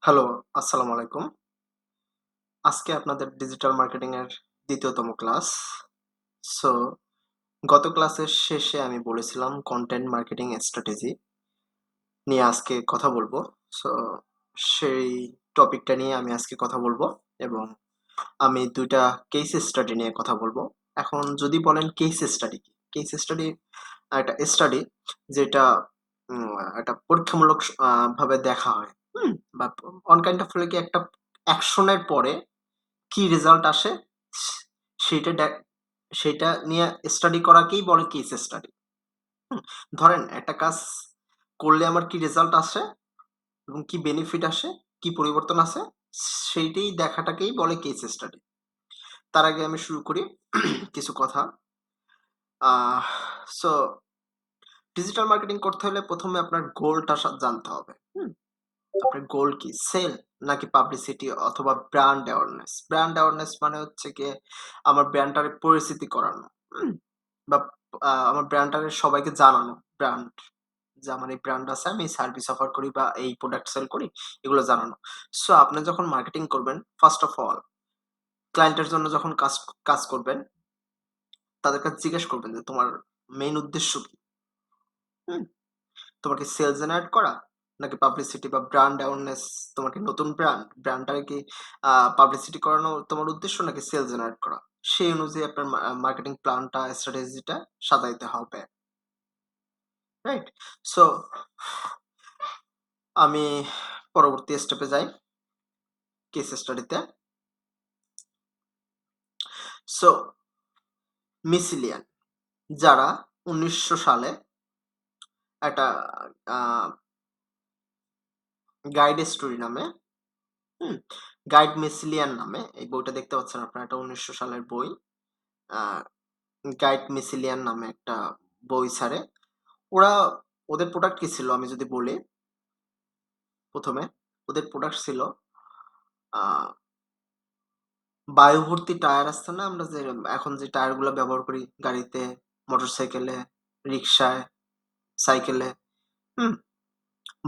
Hello, আসসালামু আলাইকুম। আজকে আপনাদের ডিজিটাল মার্কেটিং এর ২য় তম ক্লাস। সো গত ক্লাসের শেষে আমি বলেছিলাম কনটেন্ট মার্কেটিং স্ট্র্যাটেজি নিয়ে আজকে কথা বলবো। সো সেই টপিকটা নিয়ে আমি আজকে কথা বলবো এবং আমি ২ টা কেস স্টাডি নিয়ে কথা বলবো। এখন যদি বলেন কেস স্টাডি কি? কেস স্টাডি একটা স্টাডি যেটা একটা পরীক্ষামূলক ভাবে দেখা হয়। হুম? বা অন কাইন্ড অফ হলে কি একটা অ্যাকশন এর পরে কি রেজাল্ট আসে সে সেইটা সেইটা নিয়ে স্টাডি করাকেই বলে কেস স্টাডি। হুম? ধরেন একটা কাজ করলে আমার কি রেজাল্ট আসে এবং কি বেনিফিট আসে, কি পরিবর্তন আসে সেইটাই দেখাটাকেই বলে কেস স্টাডি। তার আগে আমি শুরু করি কিছু কথা। আহ সো ডিজিটাল মার্কেটিং করতে হলে ১ম এ আপনার গোলটা জানতে হবে। হুম? আপনার গোল কি? সেল নাকি পাবলিসিটি অথবা ব্র্যান্ড অ্যাওয়ারনেস? ব্র্যান্ড অ্যাওয়ারনেস মানে হচ্ছে গিয়ে আমার ব্র্যান্ডটারে পরিচিতি করানো। হুম? বা আমার ব্র্যান্ডটারে সবাইকে জানানো। ব্র্যান্ড যে আমার এই ব্র্যান্ড আছে, আমি সার্ভিস অফার করি বা এই প্রোডাক্ট সেল করি, এগুলো জানানো। সো আপনি যখন মার্কেটিং করবেন, ফার্স্ট অফ অল ক্লায়েন্টের জন্য যখন কাজ কাজ করবেন, তাদের কাছে জিজ্ঞেস করবেন যে তোমার মেইন উদ্দেশ্য কি? হুম? তোমার কি সেল জেনারেট করা? নাকি পাবলিসিটি বা ব্র্যান্ড অ্যাওয়ারনেস তোমার কি নতুন ব্র্যান্ডটাকে কি পাবলিসিটি করানো তোমার উদ্দেশ্য নাকি সেল জেনারেট করা? সেই অনুযায়ী আপনার মার্কেটিং প্ল্যানটা, স্ট্র্যাটেজিটা সাজাইতে হবে। রাইট? সো আমি পরবর্তী স্টেপে যাই কেস স্টাডিতে। সো মিসিলিয়ান যারা ১৯০০ সালে একটা আ গাইড স্টোরি নামে হুম? গাইড মিসিলিয়ান নামে এই বইটা দেখতে পাচ্ছেন আপনারা, এটা ১৯০০ সালের বই। আ গাইড মিসিলিয়ান নামে একটা বই ছাড়ে। ওরা ওদের প্রোডাক্ট কি ছিল আমি যদি বলি ১ম এ ওদের প্রোডাক্ট ছিল আ বায়ু ভর্তি টায়ার আছে না? আমরা যে এখন যে টায়ার গুলা ব্যবহার করি গাড়িতে, মোটরসাইকেলে, রিক্সায়, সাইকেলে, হুম?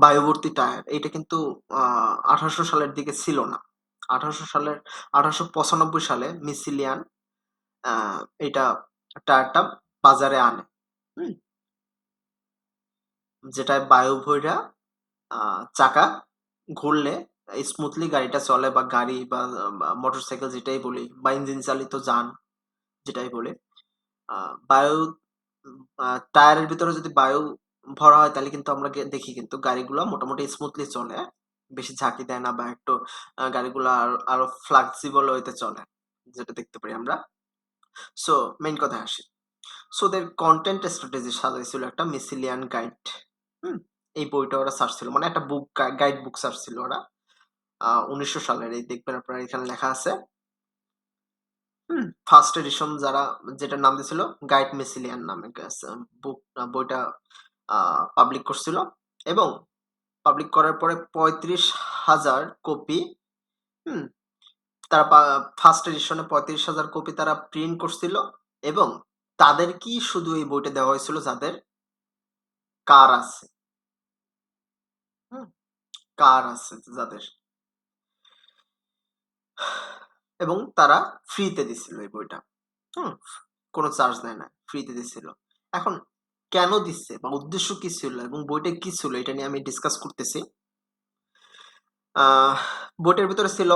বায়ু ভর্তি টায়ার। এইটা কিন্তু আ ১৮০০ সালের দিকে ছিল না। ১৮৯৫ সালে মিসিলিয়ান আ এইটা টায়ারটা বাজারে আনে। হুম? যেটায় বায়ু ভইরা আ চাকা ঘুরলে স্মুথলি গাড়িটা চলে বা গাড়ি বা মোটরসাইকেল যেটাই বলি বা ইঞ্জিন চালিত যান যেটাই বলি। আ বায়ু আ টায়ারের ভিতরে যদি বায়ু ভরা হয় তাহলে কিন্তু আমরা দেখি কিন্তু গাড়িগুলা মোটামুটি স্মুথলি চলে। বেশি ঝাঁকি দেয় না বা একটু গাড়িগুলা আরো ফ্লেক্সিবল ওয়েতে চলে। যেটা দেখতে পারি আমরা। সো মেইন কথায় আসি। সো ওদের কনটেন্ট স্ট্র্যাটেজি সাজাইছিল একটা মিসিলিয়ান গাইড। হুম? এই বইটা ওরা ছাড়ছিল। মানে একটা বুক গাইড বুক ছাড়ছিল ওরা। ১৯০০ সালের এই দেখবেন আপনারা এখানে লেখা আছে। হুম? ফার্স্ট এডিশন যারা যেটার নাম দিছিল গাইড মিসিলিয়ান নামে বইটা আ পাবলিক করছিল এবং পাবলিক করার পরে ৩৫,০০০ কপি হুম? তারা ফার্স্ট এডিশনে ৩৫,০০০ কপি তারা প্রিন্ট করছিল এবং তাদেরকেই শুধু এই বইটা দেওয়া হয়েছিল যাদের কার আছে। হুম? কার আছে যাদের। এবং তারা ফ্রিতে দিছিল এই বইটা। হুম? কোন চার্জ নেয় না। ফ্রিতে দিছিল। এখন কেন দিচ্ছে বা উদ্দেশ্য কি ছিল এবং বইটা কি ছিল এটা নিয়ে আমি ডিসকাস করতেছি। আহ বইটার ভিতরে ছিল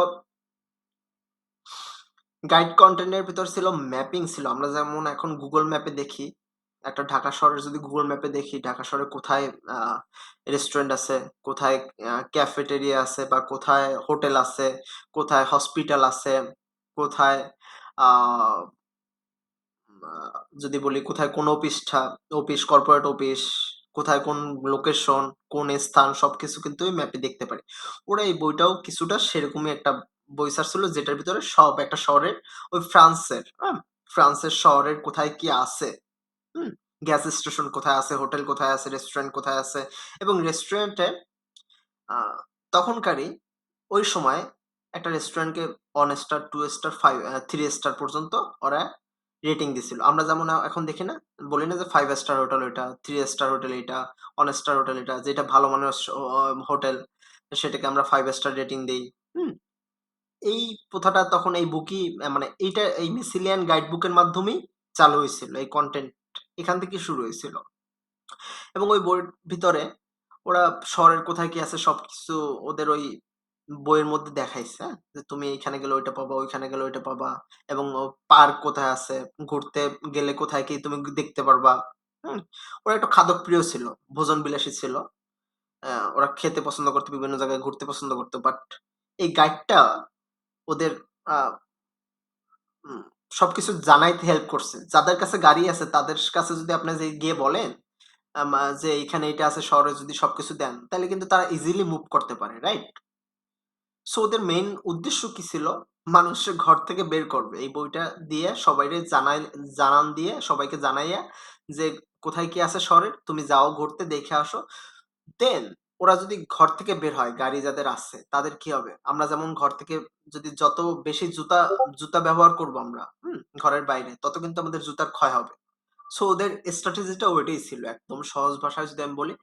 গাইড কনটেন্ট এর ভিতর ছিল ম্যাপিং ছিল। আমরা যেমন এখন Google ম্যাপে দেখি, একটা ঢাকা শহরের যদি Google ম্যাপে দেখি ঢাকা শহরে কোথায় আ রেস্টুরেন্ট আছে, কোথায় ক্যাফেটেরিয়া আছে বা কোথায় হোটেল আছে, কোথায় হসপিটাল আছে, কোথায় আ আ যদি বলি কোথায় কোন অফিস, কর্পোরেট অফিস, কোথায় কোন লোকেশন, কোন স্থান সবকিছু কিন্তু ওই ম্যাপে দেখতে পারি। ওরা এই বইটাও কিছুটা সেরকমই একটা বই ছাড়ছিল যেটার ভিতরে সব একটা শহরের ওই ফ্রান্সের শহরের কোথায় কি আছে, হুম? গ্যাস স্টেশন কোথায় আছে, হোটেল কোথায় আছে, রেস্টুরেন্ট কোথায় আছে এবং রেস্টুরেন্টে আ তখনকারই ওই সময় একটা রেস্টুরেন্টকে 1 স্টার, 2 স্টার, 3 স্টার পর্যন্ত ওরা রেটিং দিছিল। আমরা যেমন এখন দেখি না? বলি না যে 5 স্টার হোটেল ওইটা, 3 স্টার হোটেল এইটা, 1 স্টার হোটেল এটা, যেটা ভালো মানের হোটেল। সেটাকে আমরা 5 স্টার রেটিং দেই। হুম? এই প্রথাটা তখন এই বুকই মানে এইটা এই মিসিলিয়ান গাইড বুকের মাধ্যমেই চালু হইছিল। এই কনটেন্ট এখান থেকেই শুরু হইছিল। এবং ওই বইয়ের ভিতরে ওরা শহরের কোথায় কি আছে সবকিছু ওদের ওই বইয়ের মধ্যে দেখাইছে, হ্যাঁ? যে তুমি এইখানে গেলে ওইটা পাবা, ওইখানে গেলে ওইটা পাবা এবং পার্ক কোথায় আছে, ঘুরতে গেলে কোথায় কি তুমি দেখতে পারবা। হুম? ওরা একটু খাদকপ্রিয় ছিল, ভোজনবিলাসী ছিল। ওরা খেতে পছন্দ করতো, বিভিন্ন জায়গায় ঘুরতে পছন্দ করতো। বাট এই গাইডটা ওদের আ উম সবকিছু জানাইতে হেল্প করছে। যাদের কাছে গাড়ি আছে তাদের কাছে যদি আপনি যে গিয়ে বলেন যে এইখানে এটা আছে শহরে যদি সবকিছু দেন, তাইলে কিন্তু তারা ইজিলি মুভ করতে পারে, রাইট? সো ওদের মেইন উদ্দেশ্য কি ছিল? মানুষের ঘর থেকে বের করবে। এই বইটা দিয়ে সবাইরে জানান দিয়ে সবাইকে জানাইয়া যে কোথায় কি আছে শহরের, তুমি যাও ঘুরতে দেখে আসো। দেন ওরা যদি ঘর থেকে বের হয়, গাড়ি যাদের আছে তাদের কি হবে? আমরা যেমন ঘর থেকে যদি যত বেশি জুতা ব্যবহার করব আমরা, হুম? ঘরের বাইরে, তত কিন্তু আমাদের জুতার ক্ষয় হবে। সো ওদের স্ট্র্যাটেজিটা ওইটাই ছিল। একদম সহজ ভাষায় যদি আমি বলি,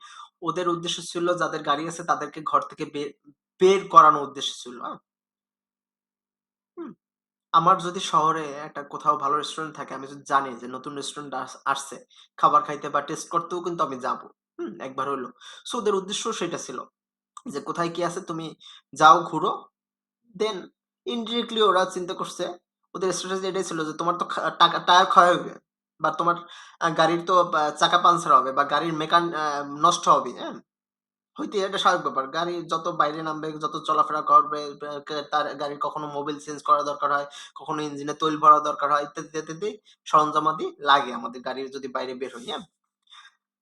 ওদের উদ্দেশ্য ছিল যাদের গাড়ি আছে তাদেরকে ঘর থেকে বের করানোর উদ্দেশ্য ছিল, হ্যাঁ? হুম? আমার যদি শহরে একটা কোথাও ভালো রেস্টুরেন্ট থাকে, আমি যদি জানি যে নতুন রেস্টুরেন্ট আসছে, খাবার খাইতে বা টেস্ট করতেও কিন্তু আমি যাবো। হুম? একবার হইলেও। সো ওদের উদ্দেশ্যও সেটা ছিল। যে কোথায় কি আছে তুমি যাও ঘুরো। দেন ইনডিরেক্টলি ওরা চিন্তা করছে, ওদের স্ট্র্যাটেজি এটাই ছিল যে তোমার তো টায়ার ক্ষয় হইবে বা তোমার গাড়ির তো চাকা পাংচার হবে বা গাড়ির নষ্ট হবে, হ্যাঁ? হইতে এটা স্বাভাবিক ব্যাপার। গাড়ি যত বাইরে নামবে, যত চলাফেরা করবে, তার গাড়ির কখনো মোবিল চেঞ্জ করা দরকার হয়, কখনো ইঞ্জিনে তৈল ভরা দরকার হয়, ইত্যাদি, ইত্যাদি সরঞ্জামাদি লাগে আমাদের গাড়ির যদি বাইরে বের হই, হ্যাঁ?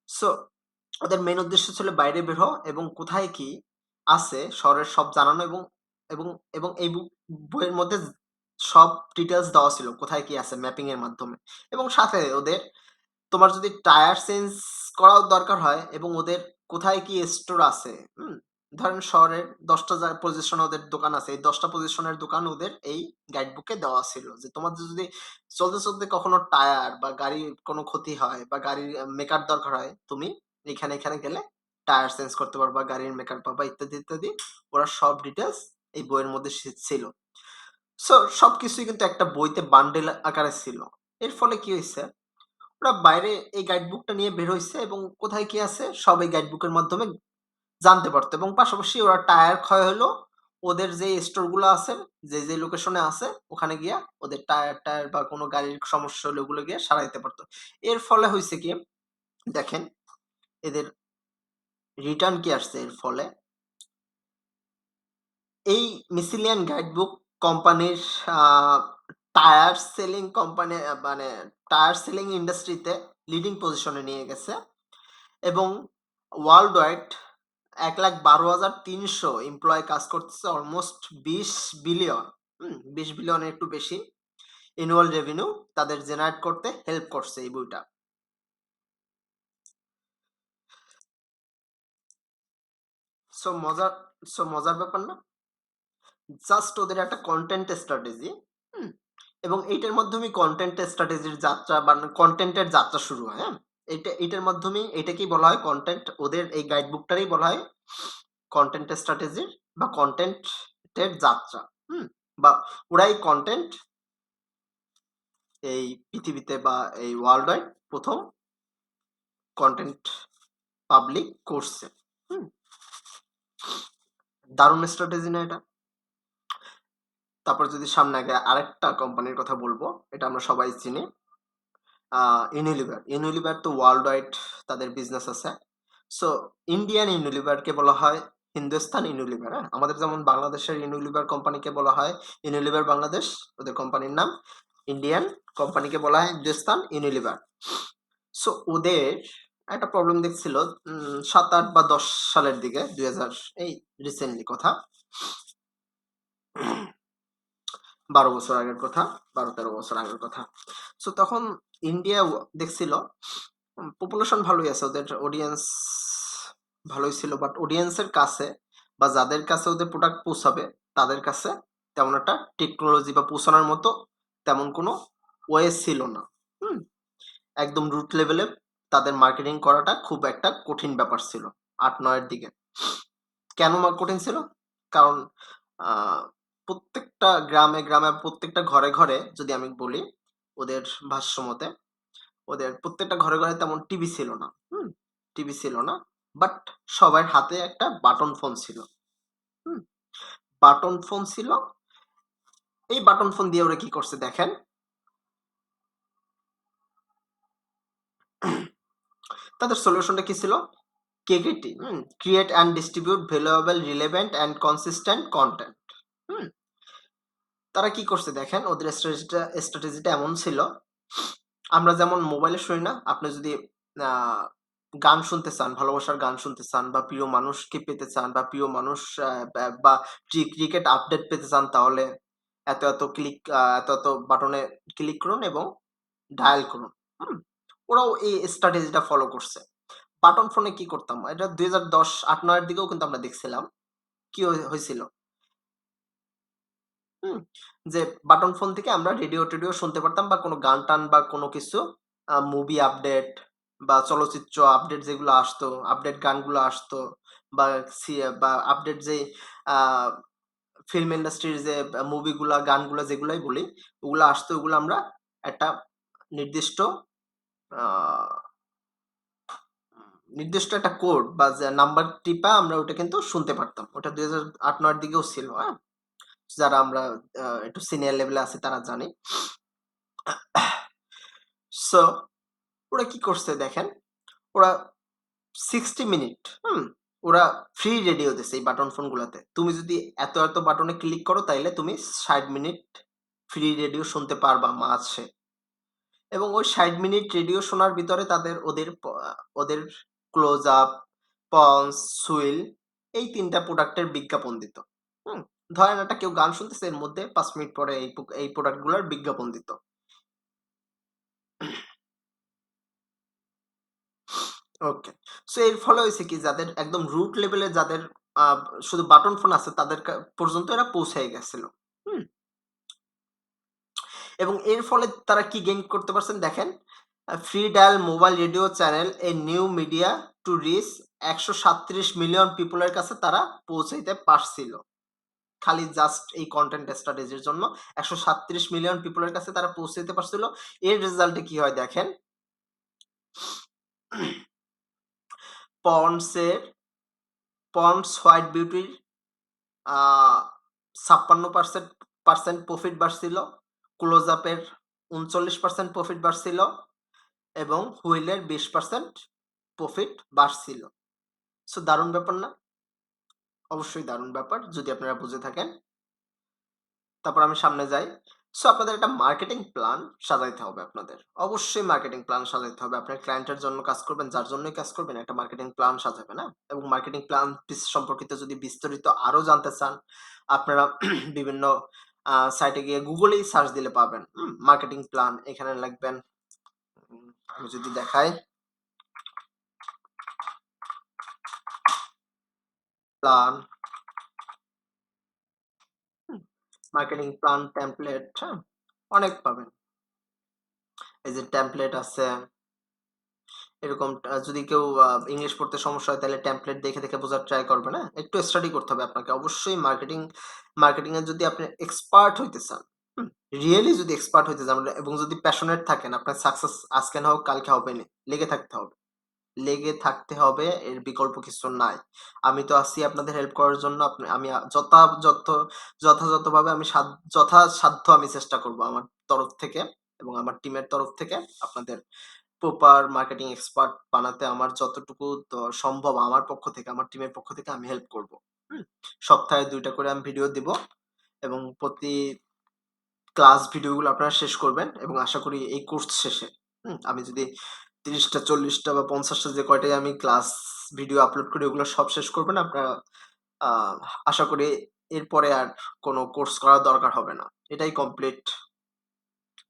সো ওদের মেইন উদ্দেশ্য ছিল বাইরে বের হওয়া এবং কোথায় কি আছে শহরের সব জানানো এবং এবং এবং এই বইয়ের মধ্যে সব ডিটেইলস দেওয়া ছিল কোথায় কি আছে ম্যাপিং এর মাধ্যমে। এবং সাথে ওদের তোমার যদি টায়ার চেঞ্জ করাও দরকার হয় এবং ওদের কোথায় কি স্টোর আছে, হুম? ধরেন শহরের ১০ টা পজিশনে ওদের দোকান আছে। এই ১০ টা পজিশনের দোকান ওদের এই গাইড বুকে দেওয়া ছিল। যে তোমাদের যদি চলতে, চলতে কখনো টায়ার বা গাড়ির কোনো ক্ষতি হয় বা গাড়ির মেকার দরকার হয়, তুমি এখানে গেলে টায়ার চেঞ্জ করতে পারবা, গাড়ির মেকার পাবা ইত্যাদি, ইত্যাদি। ওরা সব ডিটেইলস এই বইয়ের মধ্যে ছিল। সো সবকিছুই কিন্তু একটা বইতে বান্ডেল আকারে ছিল। এর ফলে কি হইছে? ওরা বাইরে এই গাইড বুকটা নিয়ে বের হইছে এবং কোথায় কি আছে সব এই গাইড বুকের মাধ্যমে জানতে পারতো এবং পাশাপাশি ওরা টায়ার ক্ষয় হলো ওদের যে স্টোর গুলো আছে যে লোকেশনে আছে ওখানে গিয়া ওদের টায়ার বা কোনো গাড়ির সমস্যা হলে ওগুলো গিয়ে সারাইতে পারতো। এর ফলে হইছে কি দেখেন এদের রিটার্ন কি আসছে এর ফলে এই মিসিলিয়ান গাইডবুক কোম্পানির টায়ার সেলিং কোম্পানি মানে টায়ার সেলিং ইন্ডাস্ট্রিতে লিডিং পজিশনে নিয়ে গেছে এবং ওয়ার্ল্ড ওয়াইড ১,১২,৩০০ এমপ্লয়ি কাজ করতেছে অলমোস্ট ২০ বিলিয়ন, ২০ বিলিয়নের একটু বেশি অ্যানুয়াল রেভিনিউ তাদের জেনারেট করতে হেল্প করছে এই বইটা। সো মজার মজার ব্যাপার না? জাস্ট ওদের একটা কনটেন্ট স্ট্র্যাটেজি, হুম? এবং এইটার মাধ্যমেই কনটেন্ট স্ট্র্যাটেজির যাত্রা বা কনটেন্টের যাত্রা শুরু হয়, হ্যাঁ? এটার মাধ্যমেই এটাকেই বলা হয় কনটেন্ট ওদের এই গাইড বুকটারই বলা হয় কনটেন্ট স্ট্র্যাটেজির বা কনটেন্ট এর যাত্রা, হুম? বা ওরাই কনটেন্ট এই পৃথিবীতে বা এই ওয়ার্ল্ড ওয়াইড ১ম কনটেন্ট পাবলিক করছে, হুম? দারুণ স্ট্র্যাটেজি না এটা? তারপর যদি সামনে আগে আরেকটা কোম্পানির কথা বলবো, এটা আমরা সবাই চিনি। ইউনিলিভার। ইউনিলিভার তো ওয়ার্লড ওয়াইড তাদের বিজনেস আছে। সো ইন্ডিয়ান ইউনিলিভারকে বলা হয় হিন্দুস্তান ইউনিলিভার, হ্যাঁ? আমাদের যেমন বাংলাদেশের ইউনিলিভার কোম্পানিকে বলা হয় ইউনিলিভার বাংলাদেশ, ওদের কোম্পানির নাম। ইন্ডিয়ান কোম্পানিকে বলা হয় হিন্দুস্তান ইউনিলিভার। সো ওদের একটা প্রবলেম দেখছিল ৭, ৮ বা ১০ সালের দিকে ২০০০ এই রিসেন্টলি কথা। ১২ বছর আগের কথা, ১২-১৩ বছর আগের কথা। সো তখন ইন্ডিয়া দেখছিল পপুলেশন ভালোই আছে, ওদের অডিয়েন্স ভালোই ছিল। বাট অডিয়েন্সের কাছে বা যাদের কাছে ওদের প্রোডাক্ট পৌঁছাবে তাদের কাছে তেমন একটা টেকনোলজি বা পৌঁছানোর মতো তেমন কোনো ওয়ে ছিল না। হুম? একদম রুট লেভেলে তাদের মার্কেটিং করাটা খুব একটা কঠিন ব্যাপার ছিল ৮-৯ এর দিকে। কেন কঠিন ছিল? কারণ আ প্রত্যেকটা গ্রামে, প্রত্যেকটা ঘরে যদি আমি বলি, ওদের ভাষ্যমতে, ওদের প্রত্যেকটা ঘরে তেমন টিভি ছিল না। হুম? টিভি ছিল না। বাট সবার হাতে একটা বাটন ফোন ছিল। হুম? বাটন ফোন ছিল। এই বাটন ফোন দিয়ে ওরা কি করছে দেখেন। তাদের সলিউশনটা কি ছিল? KKT, create and distribute valuable, relevant and consistent content. Hmm? তারা কি করছে দেখেন, ওদের স্ট্র্যাটেজিটা এমন ছিল। আমরা যেমন মোবাইলে শুনি না? আপনি যদি আ গান শুনতে চান, ভালোবাসার গান শুনতে চান বা প্রিয় মানুষকে পেতে চান বা প্রিয় মানুষ বা ক্রিকেট আপডেট পেতে চান, তাহলে এত বাটনে ক্লিক করুন এবং ডায়াল করুন। হুম? ওরাও এই স্ট্র্যাটেজিটা ফলো করছে। বাটন ফোনে কি করতাম? এটা ২০১০ ৮-৯ এর দিকেও কিন্তু আমরা দেখছিলাম। কি হইছিল? হুম? যে বাটন ফোন থেকে আমরা রেডিও-টেডিও শুনতে পারতাম বা কোনো গান-টান বা কোনো কিছু মুভি আপডেট বা চলচ্চিত্র আপডেট যেগুলো আসতো, আপডেট গানগুলো আসতো বা বা আপডেট যেই আ ফিল্ম ইন্ডাস্ট্রির যে মুভিগুলা, গানগুলা যেগুলাই বলি, ওগুলা আসতো, ওগুলো আমরা একটা নির্দিষ্ট আ নির্দিষ্ট একটা কোড বা যে নাম্বার টিপা আমরা ওটা কিন্তু শুনতে পারতাম। ওটা ২০০৮-৯ এর দিকেও ছিল, হ্যাঁ? যারা আমরা একটু সিনিয়র লেভেলে আছি তারা জানি। সো ওরা কি করছে দেখেন, ওরা ৬০ মিনিট, ওরা ফ্রি রেডিও দিছে এই বাটন ফোনগুলাতে। তুমি যদি এত বাটনে ক্লিক করো তাইলে তুমি ৬০ মিনিট ফ্রি রেডিও শুনতে পারবা মাসে। এবং ওই ৬০ মিনিট রেডিও শোনার ভিতরে ওদের ক্লোজ আপ, পন্স, সুইল এই ৩ টা প্রোডাক্টের বিজ্ঞাপন দিত। হুম? ধরেন একটা কেউ গান শুনতেছে, এর মধ্যে ৫ মিনিট পরে এই প্রোডাক্ট গুলার বিজ্ঞাপন দিত। ওকে। সো এর ফলে হইছে কি, যাদের একদম রুট লেভেলে যাদের আ শুধু বাটন ফোন আছে তাদের পর্যন্ত এরা পৌঁছায় গেছিল। হুম? এবং এর ফলে তারা কি গেইন করতে পারছেন দেখেন। Free dial mobile radio channel a new media to reach ১৩৭ million people এর কাছে তারা পৌঁছাইতে পারছিল। খালি জাস্ট এই কনটেন্ট স্ট্র্যাটেজির জন্য ১৩৭ মিলিয়ন পিপল এর কাছে তারা পৌঁছাইতে পারছিল। এর রেজাল্টে কি হয় দেখেন। পন্ডস এর পন্ডস হোয়াইট বিউটির আ ৫৬% প্রফিট বাড়ছিল। ক্লোজ আপের ৩৯% প্রফিট বাড়ছিল এবং হুইলের ২০% প্রফিট বাড়ছিল। সো দারুণ ব্যাপার না? অবশ্যই দারুণ ব্যাপার যদি আপনারা বুঝে থাকেন। তারপর আমি সামনে যাই। সো আপনাদের একটা মার্কেটিং প্ল্যান সাজাইতে হবে আপনাদের। অবশ্যই মার্কেটিং প্ল্যান সাজাইতে হবে। আপনার ক্লায়েন্টের জন্য কাজ করবেন, যার জন্যই কাজ করবেন, একটা মার্কেটিং প্ল্যান সাজাবেন, হ্যাঁ? এবং মার্কেটিং প্ল্যান সম্পর্কিত যদি বিস্তারিত আরো জানতে চান, আপনারা বিভিন্ন সাইটে গিয়ে গুগলেই সার্চ দিলে পাবেন। মার্কেটিং প্ল্যান এখানে লিখবেন। আমি যদি দেখাই, প্ল্যান, মার্কেটিং প্ল্যান, টেমপ্লেট, হ্যাঁ? অনেক পাবেন। এই যে টেমপ্লেট আছে, এরকম যদি কেউ ইংলিশ পড়তে সমস্যা হয় তাহলে টেমপ্লেট দেখে বোঝার ট্রাই করবে না? একটু স্টাডি করতে হবে আপনাকে। অবশ্যই মার্কেটিং এ যদি আপনি এক্সপার্ট হইতে চান, হুম? রিয়েলি যদি এক্সপার্ট হইতে চান এবং যদি প্যাশনেট থাকেন, আপনার সাকসেস আজকে না হোক কালকে হবেনই। লেগে থাকতে হবে। লেগে থাকতে হবে, এর বিকল্প কিছু নাই। আমি তো আছি আপনাদের হেল্প করার জন্য। আমি যথাযথভাবে আমি যথাসাধ্য আমি চেষ্টা করব আমার তরফ থেকে এবং আমার টিমের তরফ থেকে আপনাদের প্রপার মার্কেটিং এক্সপার্ট বানাতে আমার যতটুকু সম্ভব আমার পক্ষ থেকে, আমার টিমের পক্ষ থেকে আমি হেল্প করব। হুম? সপ্তাহে ২ টা করে আমি ভিডিও দিব এবং প্রতি ক্লাস ভিডিওগুলো আপনারা শেষ করবেন এবং আশা করি এই কোর্স শেষে, আমি যদি ৩০ টা ৪০ টা বা ৫০ টা যে কয়টাই আমি ক্লাস ভিডিও আপলোড করি ওগুলো সব শেষ করবেন আপনারা। আ আশা করি এরপরে আর কোন কোর্স করার দরকার হবে না। এটাই complete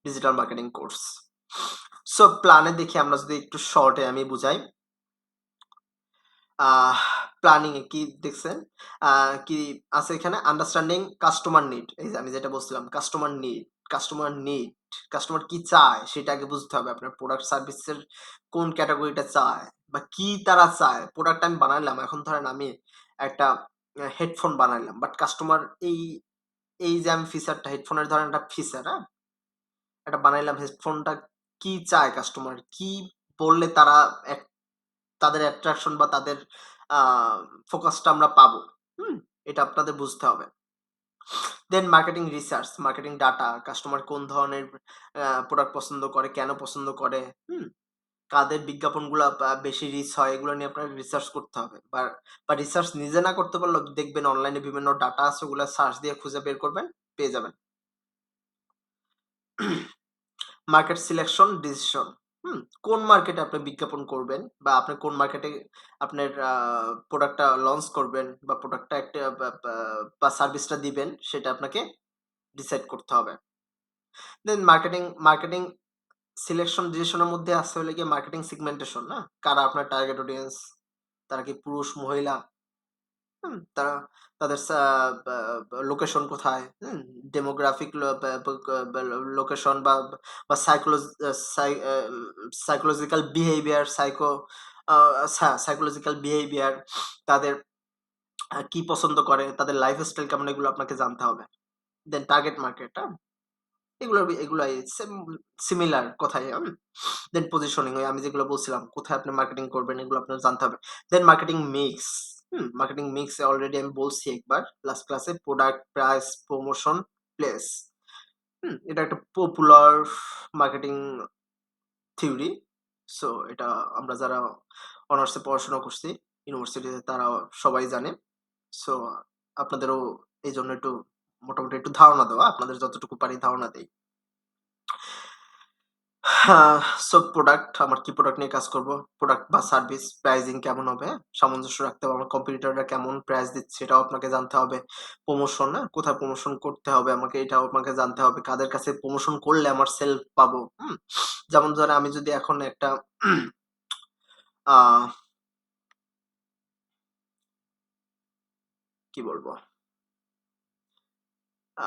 digital marketing course. So প্ল্যানে দেখি আমরা যদি একটু শর্টে আমি বুঝাই। আহ প্ল্যানিং এ কি দেখছেন? আ কি আছে এখানে? Understanding customer need. এই যে আমি যেটা বলছিলাম, কাস্টমার কি চায় সেটা আগে বুঝতে হবে। আপনার প্রোডাক্ট সার্ভিসের কোন ক্যাটেগরিটা চায় বা কি তারা চায়। প্রোডাক্ট আমি বানাইলাম। এখন ধরেন আমি একটা হেডফোন বানাইলাম। বাট কাস্টমার এই এই যে আমি ফিচারটা হেডফোনের ধরেন একটা ফিচার, হ্যাঁ? এটা বানাইলাম হেডফোনটা কি চায় কাস্টমার? কি বললে তারা তাদের অ্যাট্রাকশন বা তাদের আ ফোকাসটা আমরা পাবো। হুম? এটা আপনাদের বুঝতে হবে। Then marketing research, marketing data, customer কোন ধরনের প্রোডাক্ট পছন্দ করে, কেন পছন্দ করে, হুম? কাদের বিজ্ঞাপনগুলা বেশি রিচ হয় এগুলো নিয়ে আপনার রিসার্চ করতে হবে। বা রিসার্চ নিজে না করতে পারলেও দেখবেন অনলাইনে বিভিন্ন ডাটা আছে ওগুলা সার্চ দিয়ে খুঁজে বের করবেন, পেয়ে যাবেন। মার্কেট সিলেকশন ডিসিশন, হুম? কোন মার্কেটে আপনি বিজ্ঞাপন করবেন বা আপনি কোন মার্কেটে আপনার প্রোডাক্টটা লঞ্চ করবেন বা প্রোডাক্টটা একটা বা সার্ভিসটা দিবেন সেটা আপনাকে ডিসাইড করতে হবে। দেন মার্কেটিং সিলেকশন ডিসিশন এর মধ্যে আছে হলো গিয়ে মার্কেটিং সেগমেন্টেশন, না? কারা আপনার টার্গেট অডিয়েন্স? তারা কি পুরুষ, মহিলা? হুম? তারা তাদের বা লোকেশন কোথায়? হুম? ডেমোগ্রাফিক লো ব্যা ব ক বা লোকেশন বা সাইকোলজিক্যাল বিহেভিয়ার, আ সাইকোলজিক্যাল বিহেভিয়ার, তাদের কি পছন্দ করে, তাদের লাইফস্টাইল কেমন এগুলো আপনাকে জানতে হবে। দেন টার্গেট মার্কেট, হ্যাঁ? এগুলাই সিমিলার কথাই, দেন পজিশনিং ওই আমি যেগুলো বলছিলাম, কোথায় আপনি মার্কেটিং করবেন এগুলো আপনার জানতে হবে। Then marketing mix, marketing mix already আমি বলছি একবার লাস্ট ক্লাসে প্রোডাক্ট, প্রাইস, প্রমোশন, প্লেস। এটা একটা পপুলার মার্কেটিং থিওরি। সো এটা আমরা যারা অনার্সে পড়াশোনা করছি ইউনিভার্সিটিতে তারা সবাই জানে। সো আপনাদেরও এইজন্য একটু মোটামুটি একটু ধারণা দেওয়া, আপনাদের যতটুকু পারি ধারণা দেই। হ্যাঁ, সো প্রোডাক্ট আমার কি প্রোডাক্ট নিয়ে কাজ করব? প্রোডাক্ট বা সার্ভিস প্রাইজিং কেমন হবে? সামঞ্জস্য রাখতে হবে। আমার কম্পিটিটররা কেমন প্রাইস দিচ্ছে এটাও আপনাকে জানতে হবে। প্রমোশন, না? কোথায় প্রমোশন করতে হবে আমাকে এটাও আপনাকে জানতে হবে। কাদের কাছে প্রমোশন করলে আমার সেল পাবো, হুম? যেমন ধরেন আমি যদি এখন একটা আ কি বলবো? আ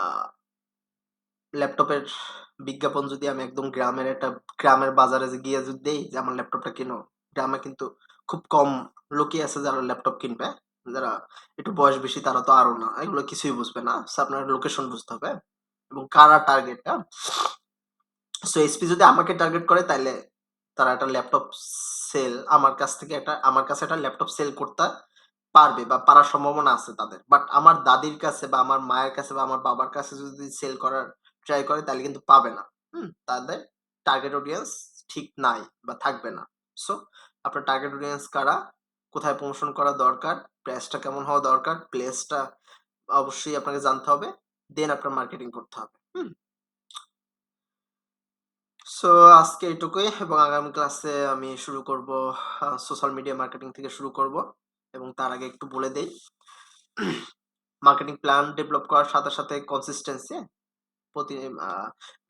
ল্যাপটপের বিজ্ঞাপন যদি আমি একদম গ্রামের বাজারে গিয়ে যদি দেই যে আমার ল্যাপটপটা কেনো, গ্রামে কিন্তু খুব কম লোকই আছে যারা ল্যাপটপ কিনবে। যারা একটু বয়স বেশি তারা তো আরো না। এগুলো কিছুই বুঝবে না। সো আপনার লোকেশন বুঝতে হবে এবং কারা টার্গেট, হ্যাঁ? সো এসপি যদি আমাকে টার্গেট করে তাইলে তারা একটা ল্যাপটপ আমার কাছে একটা ল্যাপটপ সেল করতে পারবে বা পারার সম্ভাবনা আছে তাদের। বাট আমার দাদির কাছে বা আমার মায়ের কাছে বা আমার বাবার কাছে যদি সেল করার ট্রাই করে তাহলে কিন্তু পাবে না। তাদের টার্গেট অডিয়েন্স ঠিক নাই বা থাকবে না। সো আপনার টার্গেট অডিয়েন্স কারা? কোথায় প্রমোশন করা দরকার? প্রাইসটা কেমন হওয়া দরকার? প্লেসটা অবশ্যই আপনাকে জানতে হবে। দেন আপনার মার্কেটিং করতে হবে। সো আজকে এটুকুই এবং আগামী ক্লাসে আমি শুরু করব সোশ্যাল মিডিয়া মার্কেটিং থেকে শুরু করব এবং তার আগে একটু বলে দেই মার্কেটিং প্ল্যান ডেভেলপ করার সাথে সাথে কনসিস্টেন্সি প্রতি আ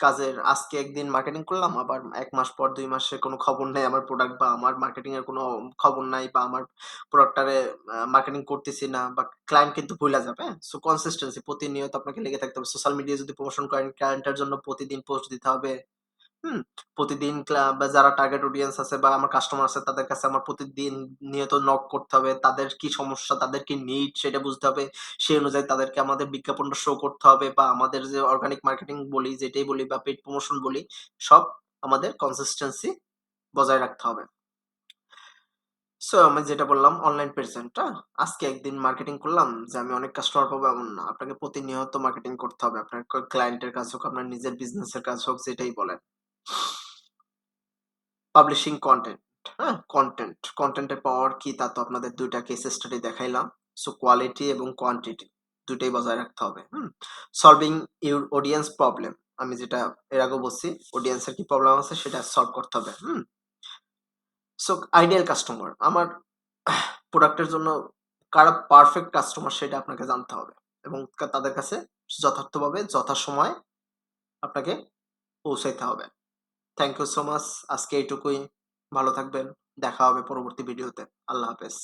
কাজের আজকে একদিন মার্কেটিং করলাম, আবার ১ মাস পর ২ মাসে কোনো খবর নেই আমার প্রোডাক্ট বা আমার মার্কেটিং এর কোনো খবর নাই বা আমার প্রোডাক্টটারে মার্কেটিং করতেছি না বা ক্লায়েন্ট কিন্তু ভুইলা যাবে, হ্যাঁ? সো কনসিস্টেন্সি প্রতিনিয়ত আপনাকে লেগে থাকতে হবে। সোশ্যাল মিডিয়ায় যদি প্রমোশন করেন ক্লায়েন্টের জন্য প্রতিদিন পোস্ট দিতে হবে। হুম? প্রতিদিন বা যারা টার্গেট অডিয়েন্স আছে বা আমার কাস্টমার আছে তাদের কাছে আমার প্রতিদিন নিয়ত নক করতে হবে। তাদের কি সমস্যা, তাদের কি নিড সেটা বুঝতে হবে। সেই অনুযায়ী তাদেরকে আমাদের বিজ্ঞাপনটা শো করতে হবে বা আমাদের যে অর্গানিক মার্কেটিং বলি, যেটাই বলি বা পেইড প্রমোশন বলি, সব আমাদের কনসিস্টেন্সি বজায় রাখতে হবে। সো আমি যেটা বললাম অনলাইন প্রেজেন্ট, আজকে একদিন মার্কেটিং করলাম যে আমি অনেক কাস্টমার পাবো এমন না। আপনাকে প্রতিনিয়ত মার্কেটিং করতে হবে। আপনার ক্লায়েন্টের কাজ হোক, আপনার নিজের বিজনেসের কাজ হোক যেটাই বলেন। পাবলিশিং কনটেন্ট, হ্যাঁ? কনটেন্টের পাওয়ার কি তা তো আপনাদের ২ টা কেস স্টাডি দেখাইলাম। সো কোয়ালিটি এবং কোয়ান্টিটি ২ টাই বজায় রাখতে হবে। Solving your audience problem. আমি যেটা এর আগেও বলছি, অডিয়েন্স এর কি প্রবলেম আছে সেটা সলভ করতে হবে। সো আইডিয়াল কাস্টমার আমার প্রোডাক্টের জন্য কারা পারফেক্ট কাস্টমার সেটা আপনাকে জানতে হবে এবং তাদের কাছে যথার্থভাবে যথাসময়ে আপনাকে পৌঁছাইতে হবে। Thank you so much. আজকে এইটুকুই। ভালো থাকবেন। দেখা হবে পরবর্তী ভিডিওতে। আল্লাহ হাফেজ।